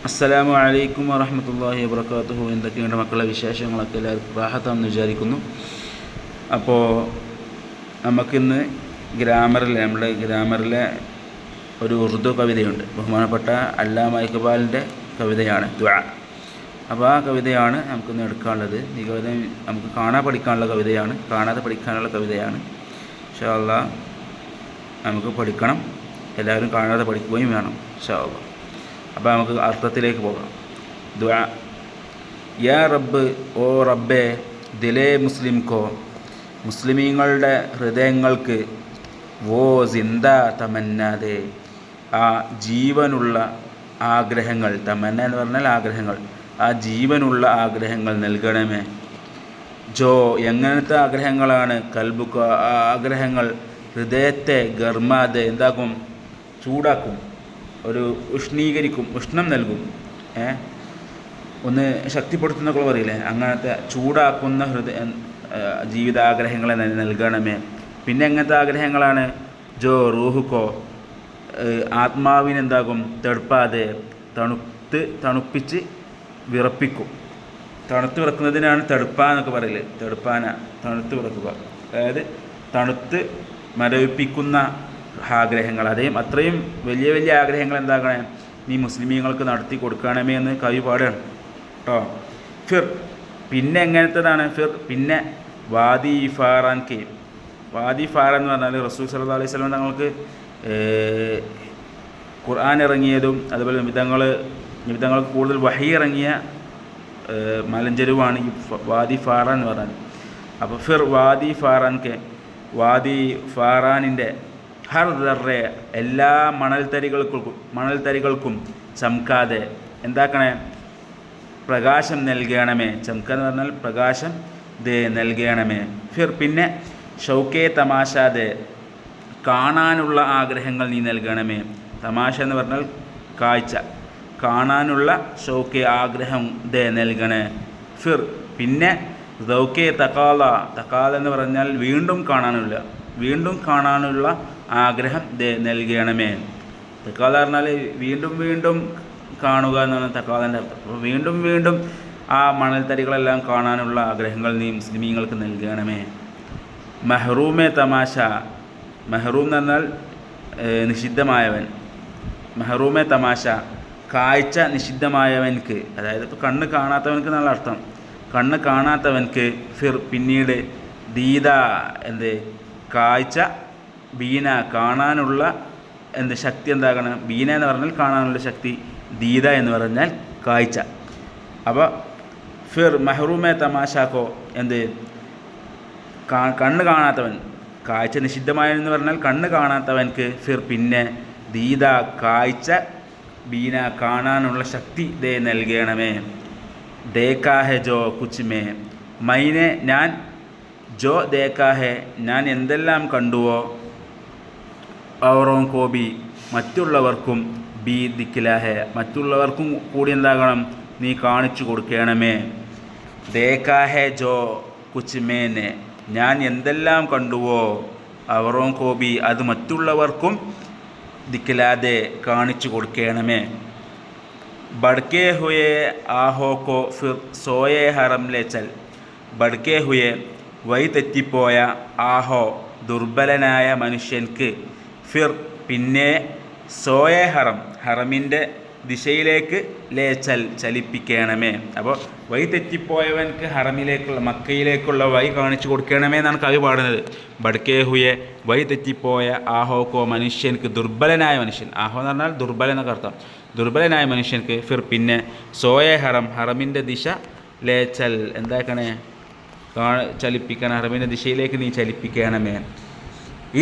അസ്സലാമു അലൈക്കും വറഹ്മത്തുള്ളാഹി വബറകാതുഹു. എന്തൊക്കെയുണ്ട് മക്കളെ വിശേഷങ്ങളൊക്കെ? എല്ലാവർക്കും റാഹത്താണെന്ന് വിചാരിക്കുന്നു. അപ്പോൾ നമുക്കിന്ന് നമ്മുടെ ഗ്രാമറിലെ ഒരു ഉറുദു കവിതയുണ്ട്. ബഹുമാനപ്പെട്ട അല്ലാമ ഇഖ്ബാലിൻ്റെ കവിതയാണ് ദുആ. അപ്പോൾ ആ കവിതയാണ് നമുക്കിന്ന് എടുക്കാനുള്ളത്. ഈ കവിത നമുക്ക് പഠിക്കാനുള്ള കവിതയാണ്, കാണാതെ പഠിക്കാനുള്ള കവിതയാണ്. ഇൻഷാ അല്ലാഹ് നമുക്ക് പഠിക്കണം. എല്ലാവരും കാണാതെ പഠിക്കുകയും വേണം ഇൻഷാ അല്ലാഹ്. അപ്പോൾ നമുക്ക് അർത്ഥത്തിലേക്ക് പോകാം. ദുആ. യാ റബ്ബ്, ഓ റബ്ബേ, ദിലേ മുസ്ലിം കോ, മുസ്ലിമീങ്ങളുടെ ഹൃദയങ്ങൾക്ക്, വോ സിന്ദാ തമന്നാദേ, ആ ജീവനുള്ള ആഗ്രഹങ്ങൾ, തമന്ന എന്ന് പറഞ്ഞാൽ ആഗ്രഹങ്ങൾ, ആ ജീവനുള്ള ആഗ്രഹങ്ങൾ നൽകണമേ. ജോ, എങ്ങനത്തെ ആഗ്രഹങ്ങളാണ്? കൽബുക്ക, ആ ആഗ്രഹങ്ങൾ ഹൃദയത്തെ ഗർമാതെ എന്താക്കും? ചൂടാക്കും, ഒരു ഉഷ്ണീകരിക്കും, ഉഷ്ണം നൽകും. ഒന്ന് ശക്തിപ്പെടുത്തുന്നൊക്കെ പറയില്ലേ, അങ്ങനത്തെ ചൂടാക്കുന്ന ജീവിതാഗ്രഹങ്ങളെ നൽകണമേ. പിന്നെ എങ്ങനത്തെ ആഗ്രഹങ്ങളാണ്? ജോ റൂഹുക്കോ, ആത്മാവിനെന്താകും? തെടുപ്പാതെ തണുപ്പിച്ച് വിറപ്പിക്കും. തണുത്ത് വിറക്കുന്നതിനാണ് തെടുപ്പാന്നൊക്കെ പറയില്ലേ, തെടുപ്പാന, തണുത്ത് വിറക്കുക. അതായത് തണുത്ത് മരവിപ്പിക്കുന്ന ആഗ്രഹങ്ങൾ, അത്രയും വലിയ വലിയ ആഗ്രഹങ്ങൾ എന്താകണേ? നീ മുസ്ലിമീങ്ങൾക്ക് നടത്തി കൊടുക്കണമേ എന്ന് കവി പാടുകയാണ് കേട്ടോ. ഫിർ, പിന്നെ എങ്ങനത്തേതാണ്? ഫിർ, പിന്നെ വാദി ഫാറാൻ കെ. വാദി ഫാറാൻ എന്ന് പറഞ്ഞാൽ റസൂൽ സല്ലല്ലാഹു അലൈഹി വസല്ലം തങ്ങൾക്ക് ഖുർആൻ ഇറങ്ങിയതും അതുപോലെ നിമിതങ്ങൾക്ക് കൂടുതൽ വഹി ഇറങ്ങിയ മലഞ്ചെരുവാണ് ഈ വാദി ഫാറാൻ എന്ന് പറഞ്ഞാൽ. അപ്പോൾ ഫിർ വാദി ഫാറാൻ കെ, വാദി ഫാറാനിൻ്റെ ഹർ ദർറെ, എല്ലാ മണൽത്തരികൾക്കും ചമക്കാതെ എന്താക്കണേ? പ്രകാശം നൽകണമേ. ചമക്ക എന്ന് പറഞ്ഞാൽ പ്രകാശം നൽകണമേ. ഫിർ, പിന്നെ ഷൗക്കേ തമാശാദെ, കാണാനുള്ള ആഗ്രഹങ്ങൾ നീ നൽകണമേ. തമാശ എന്ന് പറഞ്ഞാൽ കാഴ്ച, കാണാനുള്ള ഷൗക്കേ ആഗ്രഹം നൽകണേ. ഫിർ, പിന്നെ ദൗക്കേ തക്കാല എന്ന് പറഞ്ഞാൽ വീണ്ടും കാണാനുള്ള ആഗ്രഹം നൽകണമേ. തക്കാല പറഞ്ഞാൽ വീണ്ടും കാണുക എന്നാണ് തക്കാലൻ്റെ അർത്ഥം. അപ്പോൾ വീണ്ടും ആ മണൽത്തരികളെല്ലാം കാണാനുള്ള ആഗ്രഹങ്ങൾ നീ മുസ്ലിമീങ്ങൾക്ക് നൽകണമേ. മെഹ്റൂമെ തമാശ, മെഹ്റൂം എന്ന് പറഞ്ഞാൽ നിഷിദ്ധമായവൻ. മെഹ്റൂമെ തമാശ, കാഴ്ച നിഷിദ്ധമായവൻക്ക്, അതായത് ഇപ്പോൾ കണ്ണ് കാണാത്തവൻക്ക് എന്നുള്ള അർത്ഥം. കണ്ണ് കാണാത്തവൻക്ക് ഫിർ, പിന്നീട് ദീദ, കാഴ്ച, ബീന, കാണാനുള്ള ശക്തി എന്താകണം? ബീന എന്ന് പറഞ്ഞാൽ കാണാനുള്ള ശക്തി, ദീദ എന്ന് പറഞ്ഞാൽ കാഴ്ച. അപ്പോൾ ഫിർ മെഹ്റൂമെ തമാശാക്കോ, കണ്ണ് കാണാത്തവൻ, കാഴ്ച നിഷിദ്ധമായെന്ന് പറഞ്ഞാൽ കണ്ണ് കാണാത്തവൻക്ക് ഫിർ, പിന്നെ ദീദ, കാഴ്ച, ബീന, കാണാനുള്ള ശക്തി നൽകണമേ. ദേക്കാ ഹെ ജോ കുച്ച് മേ, മൈനെ ഞാൻ, ജോ ദേക്കാ ഹെ ഞാൻ എന്തെല്ലാം കണ്ടുവോ, ഔറോം കോബി മറ്റുള്ളവർക്കും, ബി ദിക്കിലാഹെ മറ്റുള്ളവർക്കും കൂടി എന്താകണം? നീ കാണിച്ചു കൊടുക്കണമേ. ദേക്കാ ഹെ ജോ കുച്ച് മേനെ, ഞാൻ എന്തെല്ലാം കണ്ടുവോ, ഔറോം കോബി അത് മറ്റുള്ളവർക്കും, ദിക്കിലാതെ കാണിച്ചു കൊടുക്കണമേ. ബഡ്കേ ഹുയെ ആഹോക്കോ ഫിർ സോയെ ഹറം ലേച്ചൽ, ബഡ്കേ ഹുയെ വഴി തെറ്റിപ്പോയ, ആഹോ ദുർബലനായ മനുഷ്യൻക്ക്, ഫിർ പിന്നെ സോയെ ഹറമിൻ്റെ ദിശയിലേക്ക് ലേച്ചൽ ചലിപ്പിക്കണമേ. അപ്പോൾ വഴി തെറ്റിപ്പോയവൻക്ക് മക്കയിലേക്കുള്ള വഴി കാണിച്ചു കൊടുക്കണമേ എന്നാണ് കവി പാടുന്നത്. ബഡ്കേ ഹുയെ വഴി തെറ്റിപ്പോയ, ആഹോക്കോ മനുഷ്യൻക്ക്, ദുർബലനായ മനുഷ്യൻ, ആഹോ എന്ന് പറഞ്ഞാൽ ദുർബലൻ എന്നൊക്കെ അർത്ഥം, ദുർബലനായ മനുഷ്യൻക്ക്, ഫിർ പിന്നെ സോയെ ഹറമിൻ്റെ ദിശ ലേച്ചൽ എന്താക്കണേ? ചലിപ്പിക്കണം, ഹറമിൻ്റെ ദിശയിലേക്ക് നീ ചലിപ്പിക്കണമേ.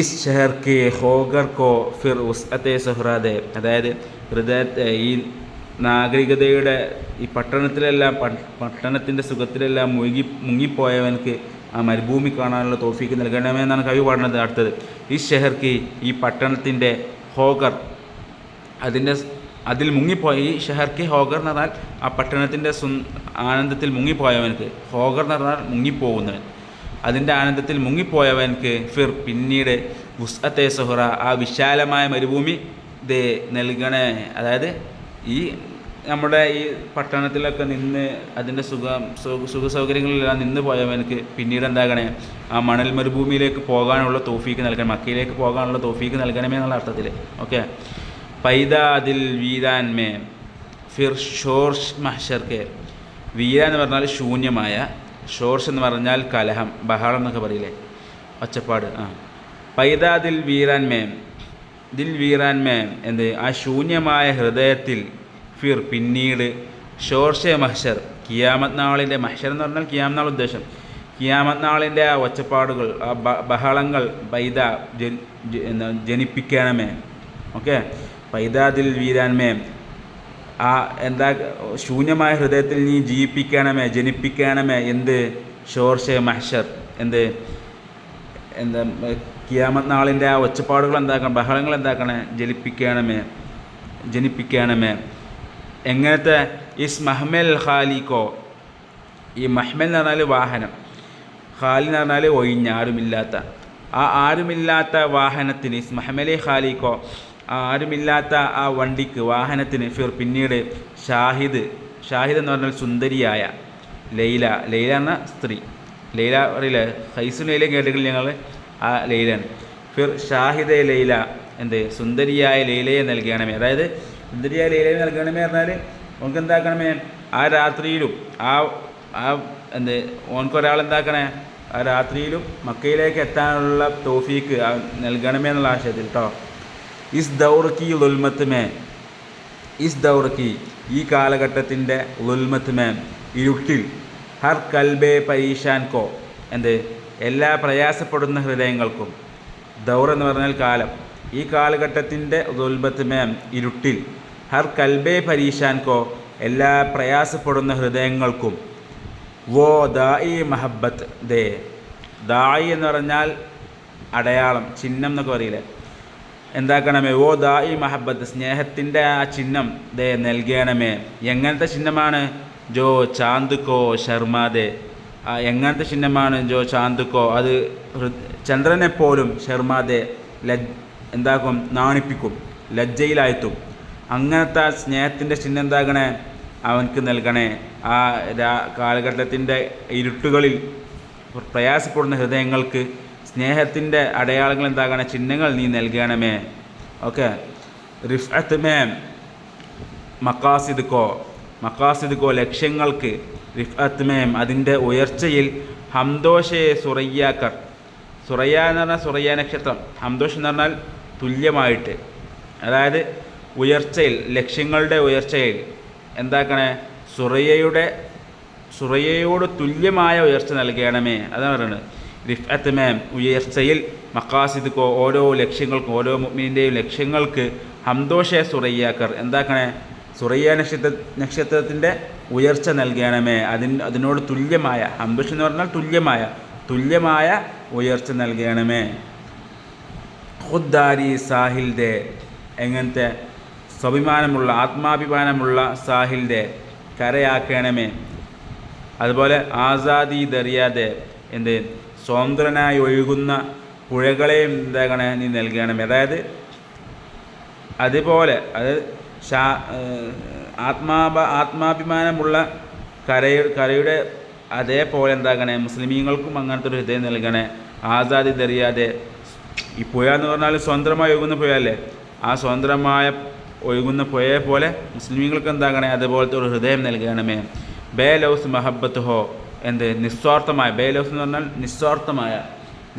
ഇസ് ഷഹർ കെ ഹോഗർ കോ ഫിർ ഉസ്അത്തെ സുഹ്റാദെ, അതായത് ഈ നാഗരികതയുടെ ഈ പട്ടണത്തിൻ്റെ സുഖത്തിലെല്ലാം മുങ്ങിപ്പോയവൻക്ക് ആ മരുഭൂമി കാണാനുള്ള തോഫീക്ക് നൽകണമേ എന്നാണ് കവി പാടുന്നത്. അടുത്തത് ഈ ഷെഹർക്ക്, ഈ പട്ടണത്തിൻ്റെ, ഹോഗർ അതിൽ മുങ്ങിപ്പോയ, ഈ ഷെഹർക്ക് ഹോഗർ എന്ന് പറഞ്ഞാൽ ആ പട്ടണത്തിൻ്റെ ആനന്ദത്തിൽ മുങ്ങിപ്പോയവൻക്ക്, ഹോഗർ എന്ന് പറഞ്ഞാൽ മുങ്ങിപ്പോകുന്നവൻ, അതിൻ്റെ ആനന്ദത്തിൽ മുങ്ങിപ്പോയവൻക്ക് ഫിർ പിന്നീട് വുസ്അത്തെ സുഹ്റ, ആ വിശാലമായ മരുഭൂമി നൽകണേ. അതായത് ഈ നമ്മുടെ ഈ പട്ടണത്തിലൊക്കെ നിന്ന് അതിൻ്റെ സുഖ സൗകര്യങ്ങളിലെല്ലാം നിന്ന് പോയവനക്ക് പിന്നീട് എന്താകണേ ആ മണൽ മരുഭൂമിയിലേക്ക് പോകാനുള്ള തൗഫീക്ക് നൽകണം, മക്കയിലേക്ക് പോകാനുള്ള തൗഫീക്ക് നൽകണമേ എന്നുള്ള അർത്ഥത്തിൽ. ഓക്കെ. പൈദാ ദിൽ വീരാൻ മേ ഫിർ ഷോർഷ് മഹ്ഷർക്ക്. വീര എന്ന് പറഞ്ഞാൽ ശൂന്യമായ, ഷോർഷ് എന്ന് പറഞ്ഞാൽ കലഹം, ബഹളം എന്നൊക്കെ പറയില്ലേ, ഒച്ചപ്പാട്. പൈദാ ദിൽ വീരാൻ മേ, ദിൽ വീരാൻ മേ എന്ത്, ആ ശൂന്യമായ ഹൃദയത്തിൽ, ഫിർ പിന്നീട്, ഷോർഷെ മഹ്ഷർ കിയാമത്ത് നാളിൻ്റെ, മഹ്ഷർ എന്ന് പറഞ്ഞാൽ കിയാമത്ത് നാൾ ഉദ്ദേശം, കിയാമത്ത് നാളിൻ്റെ ആ ഒച്ചപ്പാടുകൾ, ആ ബഹളങ്ങൾ പൈദ ജനിപ്പിക്കണമേ. ഓക്കെ. പൈദാദിൽ വീരാൻമേ, ആ എന്താ ശൂന്യമായ ഹൃദയത്തിൽ നീ ജീവിപ്പിക്കണമേ, ജനിപ്പിക്കണമേ. എന്ത്? ഷോർഷെ മഹ്ഷർ, എന്ത്, എന്താ കിയാമത്ത് നാളിൻ്റെ ആ ഒച്ചപ്പാടുകൾ എന്താക്കണം, ബഹളങ്ങൾ എന്താക്കണേ, ജനിപ്പിക്കണമേ. എങ്ങനത്തെ? ഇസ് മഹ്മൽ ഖാലിക്കോ, ഈ മഹ്മൽ എന്ന് പറഞ്ഞാൽ വാഹനം, ഖാലി എന്ന് പറഞ്ഞാൽ ഒഴിഞ്ഞ, ആരുമില്ലാത്ത, ആ ആരുമില്ലാത്ത വാഹനത്തിന്, ഇസ് മഹ്മലി ഖാലിക്കോ, ആ ആരുമില്ലാത്ത ആ വണ്ടിക്ക്, വാഹനത്തിന്, ഫിർ പിന്നീട്, ഷാഹിദ് എന്ന് പറഞ്ഞാൽ സുന്ദരിയായ, ലൈല എന്ന സ്ത്രീ, ലൈല അറിയില്ലേ, ഹൈസും ലൈല കേട്ടിട്ടില്ല ഞങ്ങൾ, ആ ലൈലാണ്. ഫിർ ഷാഹിദെ ലൈല, എന്ത്, സുന്ദരിയായ ലൈലയെ നൽകണമേ. അതായത് സുന്ദരിയായ ലൈലയെ നൽകണമേ പറഞ്ഞാൽ ഓനക്ക് എന്താക്കണമേ, ആ രാത്രിയിലും എന്ത് ഓനക്കൊരാളെന്താക്കണേ, ആ രാത്രിയിലും മക്കയിലേക്ക് എത്താനുള്ള തൗഫീക്ക് നൽകണമേ എന്നുള്ള ആശയത്തിൽ കേട്ടോ. ഇസ് ദൗറക്കി ലുൽമത്ത് മേ, ഇസ് ദൗറക്കി ഈ കാലഘട്ടത്തിൻ്റെ, ലുൽമത്ത് മേ ഇരുട്ടിൽ, ഹർ കൽബെ പരീഷാൻ കോ, എന്ത്, എല്ലാ പ്രയാസപ്പെടുന്ന ഹൃദയങ്ങൾക്കും, ദൗർ എന്ന് പറഞ്ഞാൽ കാലം, ഈ കാലഘട്ടത്തിൻ്റെ ലുൽമത്ത് മേ ഇരുട്ടിൽ, ഹർ കൽബെ പരീഷാൻ കോ എല്ലാ പ്രയാസപ്പെടുന്ന ഹൃദയങ്ങൾക്കും, വോ ദായി മഹബത്ത് ദേ, ദായി എന്ന് പറഞ്ഞാൽ അടയാളം, ചിഹ്നം എന്നൊക്കെ പറയില്ലേ, എന്താക്കണമേ, ഓ ദായി മഹബത്ത് സ്നേഹത്തിൻ്റെ ആ ചിഹ്നം ദേ നൽകണമേ. എങ്ങനത്തെ ചിഹ്നമാണ്? ജോ ചാന്തുക്കോ ശർമാദേ, എങ്ങനത്തെ ചിഹ്നമാണ്? ജോ ചാന്തുക്കോ, അത് ചന്ദ്രനെപ്പോലും, ശർമാദേ എന്താക്കും, നാണിപ്പിക്കും, ലജ്ജയിലായെത്തും. അങ്ങനത്തെ സ്നേഹത്തിൻ്റെ ചിഹ്നം എന്താകണേ, അവൻക്ക് നൽകണേ. ആ കാലഘട്ടത്തിൻ്റെ ഇരുട്ടുകളിൽ പ്രയാസപ്പെടുന്ന ഹൃദയങ്ങൾക്ക് സ്നേഹത്തിൻ്റെ അടയാളങ്ങൾ എന്താകണേ, ചിഹ്നങ്ങൾ നീ നൽകണമേ. ഓക്കെ. റിഫഅത്ത് മേ മക്കാസിദ്കോ ലക്ഷ്യങ്ങൾക്ക്, റിഫഅത്ത് മേ അതിൻ്റെ ഉയർച്ചയിൽ, ഹംദോഷെ സുറയ്യാക്കർ, സുറയ്യ എന്ന് പറഞ്ഞാൽ സുറയ്യ നക്ഷത്രം, ഹംദോഷ് എന്ന് പറഞ്ഞാൽ തുല്യമായിട്ട്, അതായത് ഉയർച്ചയിൽ, ലക്ഷ്യങ്ങളുടെ ഉയർച്ചയിൽ എന്താക്കണേ, സുറയ്യയോട് തുല്യമായ ഉയർച്ച നൽകണമേ. അതാണ് പറയുന്നത്. റിഫഅത്ത് മേ ഉയർച്ചയിൽ, മക്കാസിദ്കോ ഓരോ ലക്ഷ്യങ്ങൾക്കും, ഓരോ മുഅ്മിനിൻ്റെയും ലക്ഷ്യങ്ങൾക്ക്, ഹംദോഷെ സുറയ്യാക്കർ എന്താക്കണേ, സുറയ്യ നക്ഷത്രത്തിൻ്റെ ഉയർച്ച നൽകണമേ. അതിനോട് തുല്യമായ, ഹംദോഷ് എന്ന് പറഞ്ഞാൽ തുല്യമായ ഉയർച്ച നൽകണമേ. ഖുദ്ദാരി സാഹിൽ ദേ, എങ്ങനത്തെ സ്വാഭിമാനമുള്ള, ആത്മാഭിമാനമുള്ള സാഹിൽദേ കരയാക്കണമേ. അതുപോലെ ആസാദി ദറിയാതെ, എന്ത്, സ്വതന്ത്രനായി ഒഴുകുന്ന പുഴകളെയും എന്താകണേ, നീ നൽകണമേ. അതായത് അതുപോലെ, അതായത് ആത്മാഭിമാനമുള്ള കരയുടെ അതേപോലെ എന്താകണേ, മുസ്ലിമീങ്ങൾക്കും അങ്ങനത്തെ ഒരു ഹൃദയം നൽകണേ. ആസാദി ദറിയാതെ, ഈ പുഴ എന്ന് പറഞ്ഞാൽ സ്വതന്ത്രമായി ഒഴുകുന്ന പുഴയല്ലേ, ആ സ്വതന്ത്രമായ ഒഴുകുന്ന പുഴയെ പോലെ മുസ്ലിമീങ്ങൾക്ക് എന്താകണേ, അതുപോലത്തെ ഒരു ഹൃദയം നൽകണമേ. ബേ ലൗസ് മഹബത്ത് ഹോ, എന്ത്, നിസ്വാർത്ഥമായ, ബേ ലൗസ് എന്ന് പറഞ്ഞാൽ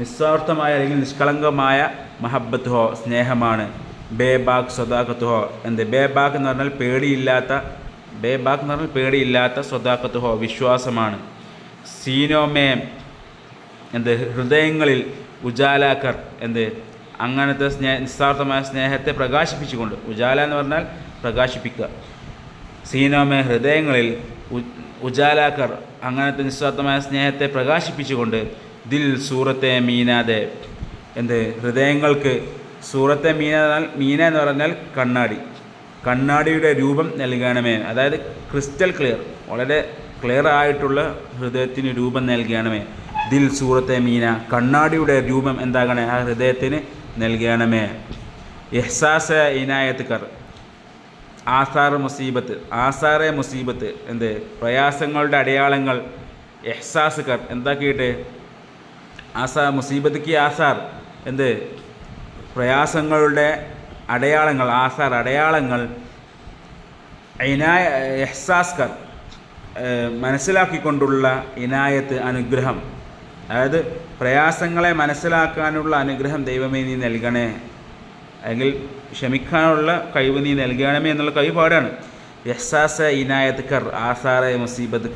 നിസ്വാർത്ഥമായ അല്ലെങ്കിൽ നിഷ്കളങ്കമായ, മഹബത്ത് ഹോ സ്നേഹമാണ്. ബേ ബാഗ് സ്വദാഖത്ത് ഹോ, എന്ത്, ബേ ബാഗ് എന്ന് പറഞ്ഞാൽ പേടിയില്ലാത്ത, സ്വദാഖത്ത് ഹോ വിശ്വാസമാണ്. സീനോമേ, എന്ത്, ഹൃദയങ്ങളിൽ, ഉജാലാക്കർ, എന്ത്, അങ്ങനത്തെ നിസ്വാർത്ഥമായ സ്നേഹത്തെ പ്രകാശിപ്പിച്ചുകൊണ്ട്, ഉജാല എന്ന് പറഞ്ഞാൽ പ്രകാശിപ്പിക്കുക, സീനോമേ ഹൃദയങ്ങളിൽ, ഉജാലാക്കർ അങ്ങനത്തെ നിസ്വാർത്ഥമായ സ്നേഹത്തെ പ്രകാശിപ്പിച്ചുകൊണ്ട്, ദിൽ സൂറത്തെ മീനാതെ, എന്ത്, ഹൃദയങ്ങൾക്ക്, സൂറത്തെ മീന എന്ന് പറഞ്ഞാൽ കണ്ണാടിയുടെ രൂപം നൽകണമേ. അതായത് ക്രിസ്റ്റൽ ക്ലിയർ, വളരെ ക്ലിയർ ആയിട്ടുള്ള ഹൃദയത്തിന് രൂപം നൽകണമേ. ദിൽ സൂറത്തെ മീന, കണ്ണാടിയുടെ രൂപം എന്താകണേ, ആ ഹൃദയത്തിന് നൽകണമേ. ഇഹ്സാസ ഇനായത്ത് കർ, ആസാർ മുസീബത്ത്, ആസാറെ മുസീബത്ത് എന്ത് പ്രയാസങ്ങളുടെ അടയാളങ്ങൾ, എഹ്സാസ് കർ എന്താക്കിയിട്ട് ആസാർ മുസീബത്തിക്ക് ആസാർ എന്ത് പ്രയാസങ്ങളുടെ അടയാളങ്ങൾ, ആസാർ അടയാളങ്ങൾ, എഹ്സാസ് കർ മനസ്സിലാക്കിക്കൊണ്ടുള്ള ഇനായത്ത് അനുഗ്രഹം, അതായത് പ്രയാസങ്ങളെ മനസ്സിലാക്കാനുള്ള അനുഗ്രഹം ദൈവമേ നീ നൽകണേ, അല്ലെങ്കിൽ ക്ഷമിക്കാനുള്ള കഴിവ് നീ നൽകണമേ എന്നുള്ള കഴിപാടാണ്. എഹ്സാസ ഇനായത്ത് കർ ആസാറെ മുസീബത്ത്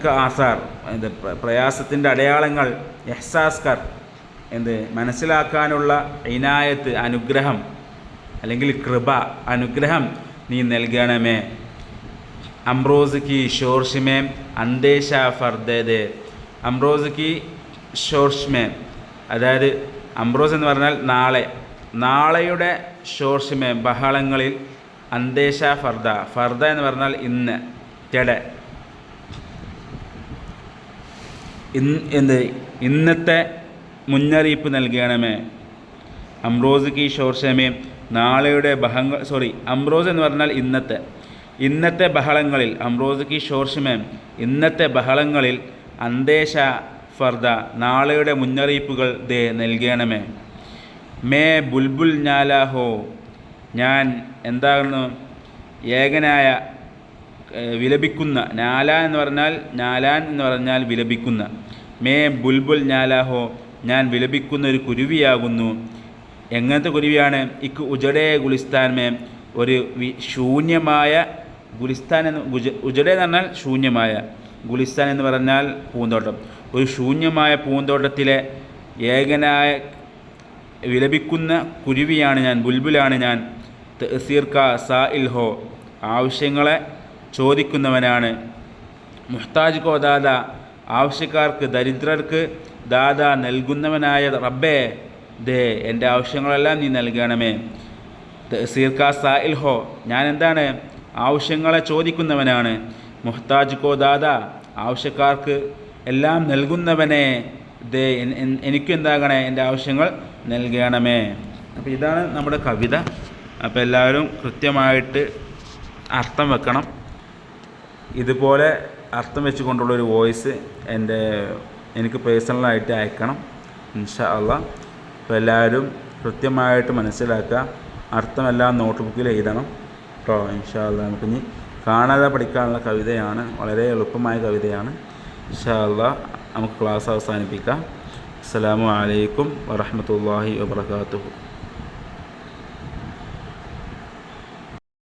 ക ആസാർ എന്ത് പ്രയാസത്തിൻ്റെ അടയാളങ്ങൾ, എഹ്സാസ് കർ എന്ത് മനസ്സിലാക്കാനുള്ള ഇനായത്ത് അനുഗ്രഹം അല്ലെങ്കിൽ കൃപ അനുഗ്രഹം നീ നൽകണമേ. അംറോസ് കി ഷോർഷ്മേ അന്തേഷ ഫർദേ, അംറോസ് കി ഷോർഷ്മേ അതായത് അംറോസ് എന്ന് പറഞ്ഞാൽ നാളെയുടെ ഷോർഷ്മേ ബഹളങ്ങളിൽ, അന്തേഷ ഫർദ എന്ന് പറഞ്ഞാൽ ഇന്ന് ഇന്നത്തെ മുന്നറിയിപ്പ് നൽകണമേ. അംറോസ് കി ഷോർഷമേ നാളെയുടെ അംറോസ് എന്ന് പറഞ്ഞാൽ ഇന്നത്തെ ബഹളങ്ങളിൽ, അംറോസ് കി ഷോർഷമേ ഇന്നത്തെ ബഹളങ്ങളിൽ, അന്തേഷ ഫർദ നാളെയുടെ മുന്നറിയിപ്പുകൾ നൽകണമേ. മേ ബുൽബുൽ ഞാലാഹോ ഞാൻ എന്താകുന്നു ഏകനായ വിലപിക്കുന്ന, നാലാൻ എന്ന് പറഞ്ഞാൽ വിലപിക്കുന്ന, മേ ബുൽബുൽ ഞാലാഹോ ഞാൻ വിലപിക്കുന്ന ഒരു കുരുവിയാകുന്നു. എങ്ങനത്തെ കുരുവിയാണ്? ഇക്ക് ഉജഡേ ഗുലിസ്ഥാൻ മേ ഒരു ശൂന്യമായ ഗുലിസ്ഥാൻ ഉജഡേ എന്ന് പറഞ്ഞാൽ ശൂന്യമായ, ഗുലിസ്ഥാൻ എന്ന് പറഞ്ഞാൽ പൂന്തോട്ടം, ഒരു ശൂന്യമായ പൂന്തോട്ടത്തിലെ ഏകനായ വിലപിക്കുന്ന കുരുവിയാണ് ഞാൻ, ബുൽബുലാണ് ഞാൻ. തഅ്സീർ കാ സാഇൽ ഹോ ആവശ്യങ്ങളെ ചോദിക്കുന്നവനാണ്. മുഹ്താജ് കോ ദാദാ ആവശ്യക്കാർക്ക് ദരിദ്രർക്ക് ദാദാ നൽകുന്നവനായ റബ്ബേ എൻ്റെ ആവശ്യങ്ങളെല്ലാം നീ നൽകണമേ. തഅ്സീർ കാ സാഇൽ ഹോ ഞാൻ എന്താണ് ആവശ്യങ്ങളെ ചോദിക്കുന്നവനാണ്. മുഹ്താജ് കോ ദാദാ ആവശ്യക്കാർക്ക് എല്ലാം നൽകുന്നവനെ എനിക്കെന്താകണേ എൻ്റെ ആവശ്യങ്ങൾ നൽകണമേ. അപ്പോൾ ഇതാണ് നമ്മുടെ കവിത. അപ്പോൾ എല്ലാവരും കൃത്യമായിട്ട് അർത്ഥം വെക്കണം. ഇതുപോലെ അർത്ഥം വെച്ചുകൊണ്ടുള്ളൊരു വോയിസ് എനിക്ക് പേഴ്സണലായിട്ട് അയക്കണം ഇൻഷാ അള്ളാഹ്. അപ്പോൾ എല്ലാവരും കൃത്യമായിട്ട് മനസ്സിലാക്കുക, അർത്ഥമെല്ലാം നോട്ട് ബുക്കിൽ എഴുതണം കേട്ടോ. ഇൻഷാ അള്ളാഹ് നമുക്കിനി കാണാതെ പഠിക്കാനുള്ള കവിതയാണ്, വളരെ എളുപ്പമായ കവിതയാണ്. ഇൻഷാ അള്ളാഹ് നമുക്ക് ക്ലാസ് അവസാനിപ്പിക്കാം. അസ്സലാമു അലൈക്കും വറഹ്മത്തുള്ളാഹി വബറകാതുഹു.